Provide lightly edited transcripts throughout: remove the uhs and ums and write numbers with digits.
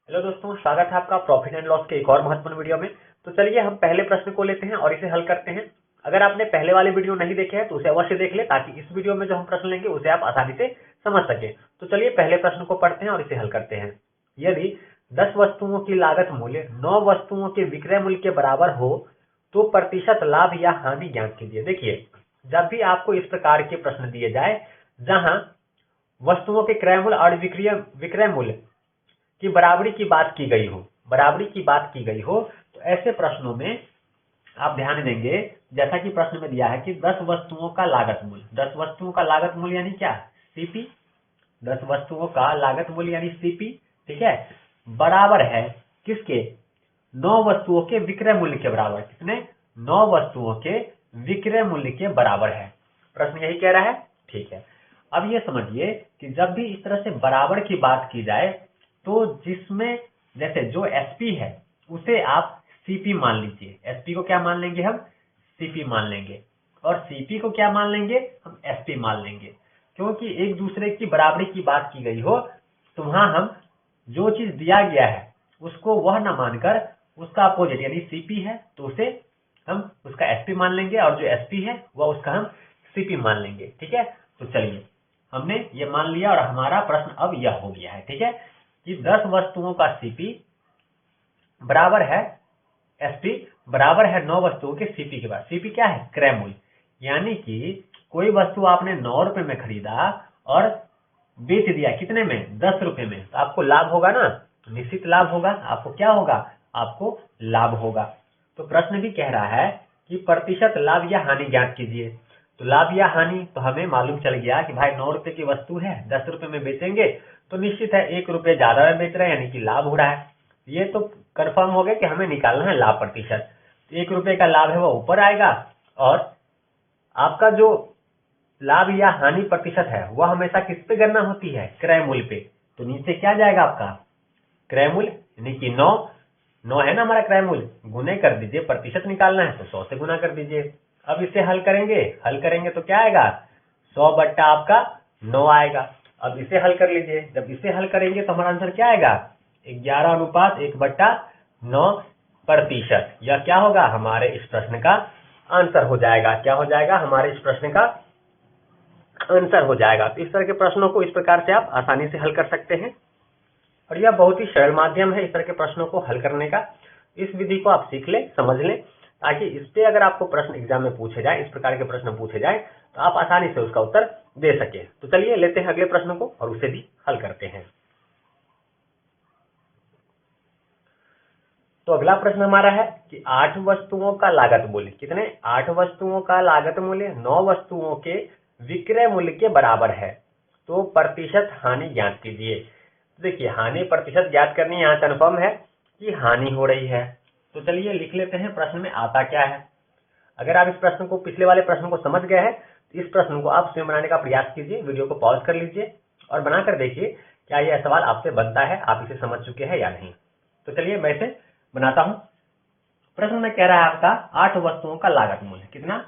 Hello दोस्तों, स्वागत है आपका प्रॉफिट एंड लॉस के एक और महत्वपूर्ण वीडियो में। तो चलिए हम पहले प्रश्न को लेते हैं और इसे हल करते हैं। अगर आपने पहले वाले वीडियो नहीं देखे हैं तो उसे अवश्य देख ले, ताकि इस वीडियो में जो हम प्रश्न लेंगे उसे आप आसानी से समझ सके। तो चलिए पहले प्रश्न को पढ़ते हैं और इसे हल करते हैं। यदि 10 वस्तुओं की लागत मूल्य 9 वस्तुओं के विक्रय मूल्य के बराबर हो तो प्रतिशत लाभ या हानि ज्ञात कीजिए। देखिए, जब भी आपको इस प्रकार के प्रश्न दिए जाए जहां वस्तुओं के क्रय मूल्य और विक्रय मूल्य की बराबरी की बात की गई हो तो ऐसे प्रश्नों में आप ध्यान देंगे, जैसा कि प्रश्न में दिया है कि 10 वस्तुओं का लागत मूल्य, 10 वस्तुओं का लागत मूल्य यानी क्या, सीपी। 10 वस्तुओं का लागत मूल्य यानी सीपी, ठीक है, बराबर है किसके, 9 वस्तुओं के विक्रय मूल्य के बराबर। कितने, 9 वस्तुओं के विक्रय मूल्य के बराबर है। प्रश्न यही कह रहा है, ठीक है। अब ये समझिए कि जब भी इस तरह से बराबर की बात की जाए तो जिसमें जैसे जो एसपी है उसे आप सीपी मान लीजिए। एसपी को क्या मान लेंगे हम, सीपी मान लेंगे, और सीपी को क्या मान लेंगे, हम एसपी मान लेंगे। क्योंकि एक दूसरे की बराबरी की बात की गई हो तो वहां हम जो चीज दिया गया है उसको वह न मानकर उसका अपोजिट यानी सीपी है तो उसे हम उसका एसपी मान लेंगे, और जो एसपी है वह उसका हम सीपी मान लेंगे। ठीक है, तो चलिए हमने ये मान लिया और हमारा प्रश्न अब यह हो गया है, ठीक है, कि 10 वस्तुओं का सीपी बराबर है एसपी बराबर है 9 वस्तुओं के सीपी के बाद। सीपी क्या है, क्रय मूल्य। यानी कि कोई वस्तु आपने 9 रुपए में खरीदा और बेच दिया कितने में, 10 रुपए में, तो आपको लाभ होगा ना, निश्चित लाभ होगा। आपको क्या होगा, आपको लाभ होगा। तो प्रश्न भी कह रहा है कि प्रतिशत लाभ या हानि ज्ञात कीजिए। तो लाभ या हानि तो हमें मालूम चल गया कि भाई 9 रुपए की वस्तु है, 10 रुपए में बेचेंगे तो निश्चित है 1 रुपए ज्यादा में बेच रहे हैं, यानी कि लाभ हो रहा है। ये तो कंफर्म हो गया कि हमें निकालना है लाभ प्रतिशत। 1 रुपए का लाभ है वो ऊपर आएगा, और आपका जो लाभ या हानि प्रतिशत है वह हमेशा किस पे गणना होती है, क्रय मूल्य पे। तो नीचे क्या जाएगा आपका, क्रय मूल्य, यानी कि 9 है ना हमारा क्रय मूल्य, गुने कर दीजिए, प्रतिशत निकालना है तो 100 से गुना कर दीजिए। अब इसे हल करेंगे तो क्या आएगा, 100 बट्टा आपका 9 आएगा। अब इसे हल कर लीजिए, जब इसे हल करेंगे तो हमारा आंसर क्या आएगा, 11:1/9 प्रतिशत। यह क्या होगा, हमारे इस प्रश्न का आंसर हो जाएगा। क्या हो जाएगा, हमारे इस प्रश्न का आंसर हो जाएगा। तो इस तरह के प्रश्नों को इस प्रकार से आप आसानी से हल कर सकते हैं, और यह बहुत ही सरल माध्यम है इस तरह के प्रश्नों को हल करने का। इस विधि को आप सीख लें, समझ लें, ताकि इस पे अगर आपको प्रश्न एग्जाम में पूछे जाए, इस प्रकार के प्रश्न पूछे जाए तो आप आसानी से उसका उत्तर दे सके। तो चलिए लेते हैं अगले प्रश्न को और उसे भी हल करते हैं। तो अगला प्रश्न हमारा है कि 8 वस्तुओं का लागत मूल्य, कितने, 8 वस्तुओं का लागत मूल्य 9 वस्तुओं के विक्रय मूल्य के बराबर है, तो प्रतिशत हानि ज्ञात कीजिए। देखिए, हानि प्रतिशत ज्ञात करनी, यहाँ कन्फर्म है कि हानि हो रही है। तो चलिए लिख लेते हैं प्रश्न में आता क्या है। अगर आप इस प्रश्न को, पिछले वाले प्रश्न को समझ गए हैं तो इस प्रश्न को आप स्वयं बनाने का प्रयास कीजिए। वीडियो को पॉज कर लीजिए और बनाकर देखिए क्या यह सवाल आपसे बनता है, आप इसे समझ चुके हैं या नहीं। तो चलिए मैं इसे बनाता हूं। प्रश्न में कह रहा है आपका 8 वस्तुओं का लागत मूल्य, कितना,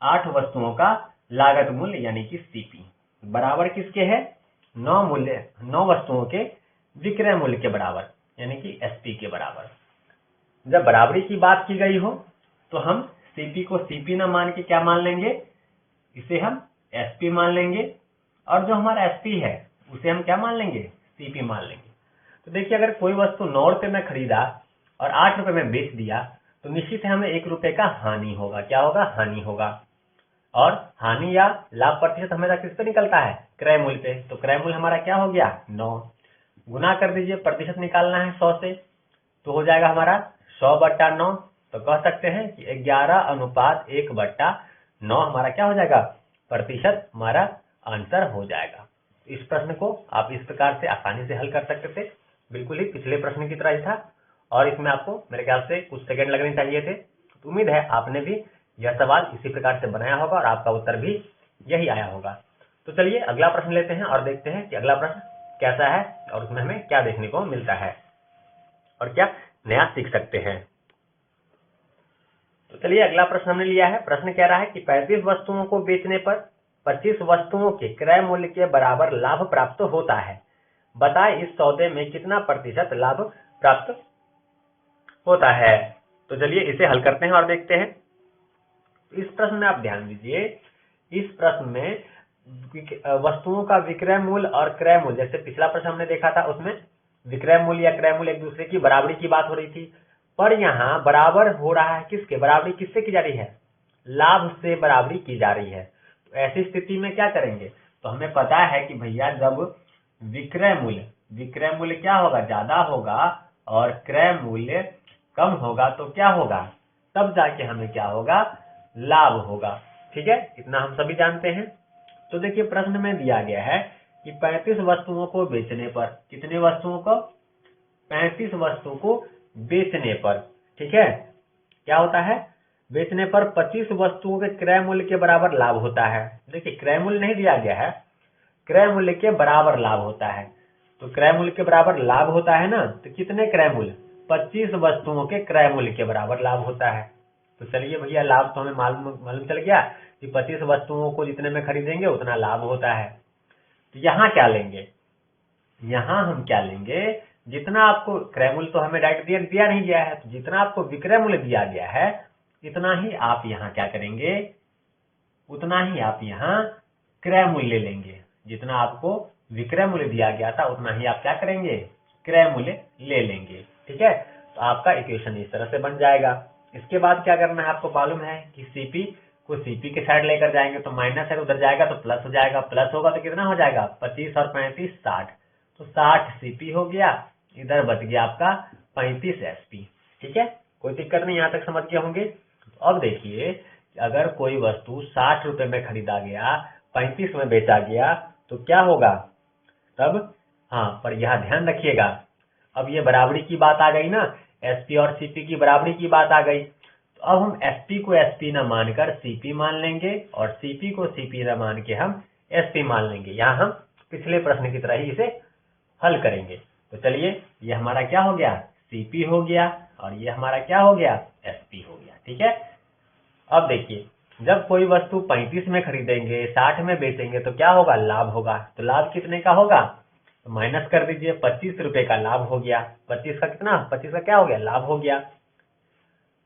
8 वस्तुओं का लागत मूल्य यानी कि सीपी बराबर किसके है, 9 वस्तुओं के विक्रय मूल्य के बराबर यानी कि एसपी के बराबर। जब बराबरी की बात की गई हो तो हम सीपी को सीपी ना मान के क्या मान लेंगे, इसे हम एसपी मान लेंगे, और जो हमारा एसपी है उसे हम क्या मान लेंगे, सीपी मान लेंगे। तो देखिए, अगर कोई वस्तु 9 रुपए में खरीदा और 8 रुपए में बेच दिया तो निश्चित है हमें 1 रुपए का हानि होगा। क्या होगा, हानि होगा। और हानि या लाभ प्रतिशत हमेशा किस पे निकलता है, क्रय मूल्य पे। तो क्रय मूल्य हमारा क्या हो गया, 9, गुना कर दीजिए, प्रतिशत निकालना है 100 से, तो हो जाएगा हमारा 100/9। तो कह सकते हैं कि 11:1/9 हमारा क्या हो जाएगा, प्रतिशत हमारा आंसर हो जाएगा। इस प्रश्न को आप इस प्रकार से आसानी से हल कर सकते थे, बिल्कुल ही पिछले प्रश्न की तरह ही था, और इसमें आपको मेरे ख्याल से कुछ सेकंड लगने चाहिए थे। तो उम्मीद है आपने भी यह सवाल इसी प्रकार से बनाया होगा और आपका उत्तर भी यही आया होगा। तो चलिए अगला प्रश्न लेते हैं और देखते हैं कि अगला प्रश्न कैसा है और उसमें हमें क्या देखने को मिलता है और क्या नया सीख सकते हैं। तो चलिए अगला प्रश्न हमने लिया है। प्रश्न कह रहा है कि 35 वस्तुओं को बेचने पर 25 वस्तुओं के क्रय मूल्य के बराबर लाभ प्राप्त होता है, बताएं इस सौदे में कितना प्रतिशत लाभ प्राप्त होता है। तो चलिए इसे हल करते हैं और देखते हैं। इस प्रश्न में आप ध्यान दीजिए, इस प्रश्न में वस्तुओं का विक्रय मूल्य और क्रय मूल्य, जैसे पिछला प्रश्न हमने देखा था उसमें विक्रय मूल्य या क्रय मूल्य एक दूसरे की बराबरी की बात हो रही थी, पर यहाँ बराबर हो रहा है किसके, बराबरी किससे की जा रही है, लाभ से बराबरी की जा रही है। तो ऐसी स्थिति में क्या करेंगे, तो हमें पता है कि भैया जब विक्रय मूल्य क्या होगा, ज्यादा होगा और क्रय मूल्य कम होगा तो क्या होगा, तब जाके हमें क्या होगा, लाभ होगा। ठीक है, इतना हम सभी जानते हैं। तो देखिए प्रश्न में दिया गया है कि 35 वस्तुओं को बेचने पर, कितने वस्तुओं को, 35 वस्तुओं को बेचने पर, ठीक है, क्या होता है, बेचने पर 25 वस्तुओं के क्रय मूल्य के बराबर लाभ होता है। देखिए क्रय मूल्य नहीं दिया गया है, क्रय मूल्य के बराबर लाभ होता है। तो क्रय मूल्य के बराबर लाभ होता है ना, तो कितने क्रय मूल्य, 25 वस्तुओं के क्रय मूल्य के बराबर लाभ होता है। तो चलिए भैया लाभ तो हमें मालूम चल गया कि 25 वस्तुओं को जितने में खरीदेंगे उतना लाभ होता है। तो यहाँ क्या लेंगे, यहाँ हम क्या लेंगे, जितना आपको क्रय मूल्य तो हमें डायरेक्ट दिया नहीं गया है, तो जितना आपको विक्रय मूल्य दिया गया है इतना ही आप यहाँ क्या करेंगे, उतना ही आप यहाँ क्रय मूल्य लेंगे। जितना आपको विक्रय मूल्य दिया गया था उतना ही आप क्या करेंगे, क्रय मूल्य ले लेंगे। ठीक है, तो आपका इक्वेशन इस तरह से बन जाएगा। इसके बाद क्या करना है, आपको मालूम है कि सीपी को सीपी के साइड लेकर जाएंगे तो माइनस है, उधर जाएगा तो प्लस हो जाएगा, प्लस होगा तो कितना हो जाएगा, 25 और 35 60, तो 60 सीपी हो गया, इधर बच गया आपका 35 एसपी। ठीक है, कोई दिक्कत नहीं, यहाँ तक समझ गए होंगे। अब देखिए अगर कोई वस्तु 60 रुपए में खरीदा गया, 35 में बेचा गया तो क्या होगा तब, हाँ पर यह ध्यान रखिएगा, अब ये बराबरी की बात आ गई ना, एसपी और सीपी की बराबरी की बात आ गई, तो अब हम एसपी को एसपी न मानकर सीपी मान लेंगे और सीपी को सीपी न मान के हम एसपी मान लेंगे। यहाँ हम पिछले प्रश्न की तरह ही इसे हल करेंगे। तो चलिए ये हमारा क्या हो गया, सीपी हो गया और ये हमारा क्या हो गया, एसपी हो गया। ठीक है, अब देखिए जब कोई वस्तु 35 में खरीदेंगे 60 में बेचेंगे तो क्या होगा, लाभ होगा। तो लाभ कितने का होगा, तो माइनस कर दीजिए, 25 रुपए का लाभ हो गया। 25 का कितना, 25 का क्या हो गया, लाभ हो गया।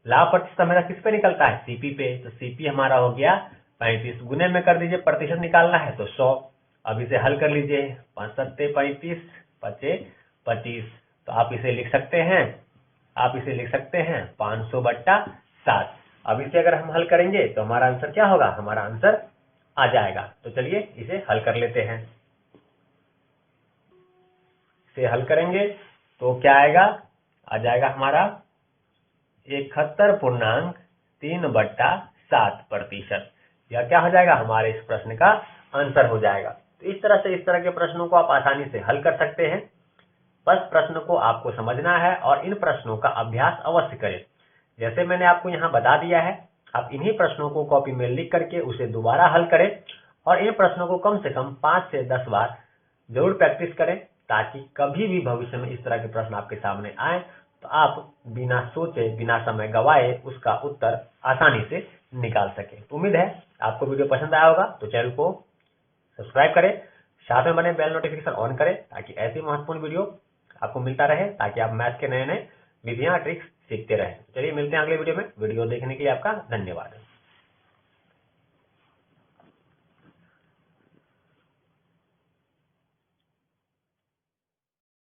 लाभ प्रतिशत हमारा किस पे निकलता है, सीपी पे, तो सीपी हमारा हो गया 35, गुने में कर दीजिए, प्रतिशत निकालना है तो 100। अब इसे हल कर लीजिए, 5 सत्ते 35 पचे 25, तो आप इसे लिख सकते हैं, 500/7। अब इसे अगर हम हल करेंगे तो हमारा आंसर क्या होगा, हमारा आंसर आ जाएगा। तो चलिए इसे हल कर लेते हैं। इसे हल करेंगे तो क्या आएगा, आ जाएगा हमारा 71.3/7%। यह क्या हो जाएगा, हमारे इस प्रश्न का आंसर हो जाएगा। तो इस तरह के प्रश्नों को आप आसानी से हल कर सकते हैं। बस प्रश्न को आपको समझना है और इन प्रश्नों का अभ्यास अवश्य करें। जैसे मैंने आपको यहाँ बता दिया है, आप इन्हीं प्रश्नों को कॉपी में लिख करके उसे दोबारा हल करें और इन प्रश्नों को कम से कम 5 से 10 बार जरूर प्रैक्टिस करें, ताकि कभी भी भविष्य में इस तरह के प्रश्न आपके सामने आए तो आप बिना सोचे बिना समय गवाए उसका उत्तर आसानी से निकाल सके। उम्मीद है आपको वीडियो पसंद आया होगा, तो चैनल को सब्सक्राइब करें, साथ में बने बेल नोटिफिकेशन ऑन करें ताकि ऐसी महत्वपूर्ण वीडियो आपको मिलता रहे, ताकि आप मैथ के नए नए विधियां ट्रिक्स सीखते रहें। चलिए मिलते हैं अगले वीडियो में। वीडियो देखने के लिए आपका धन्यवाद।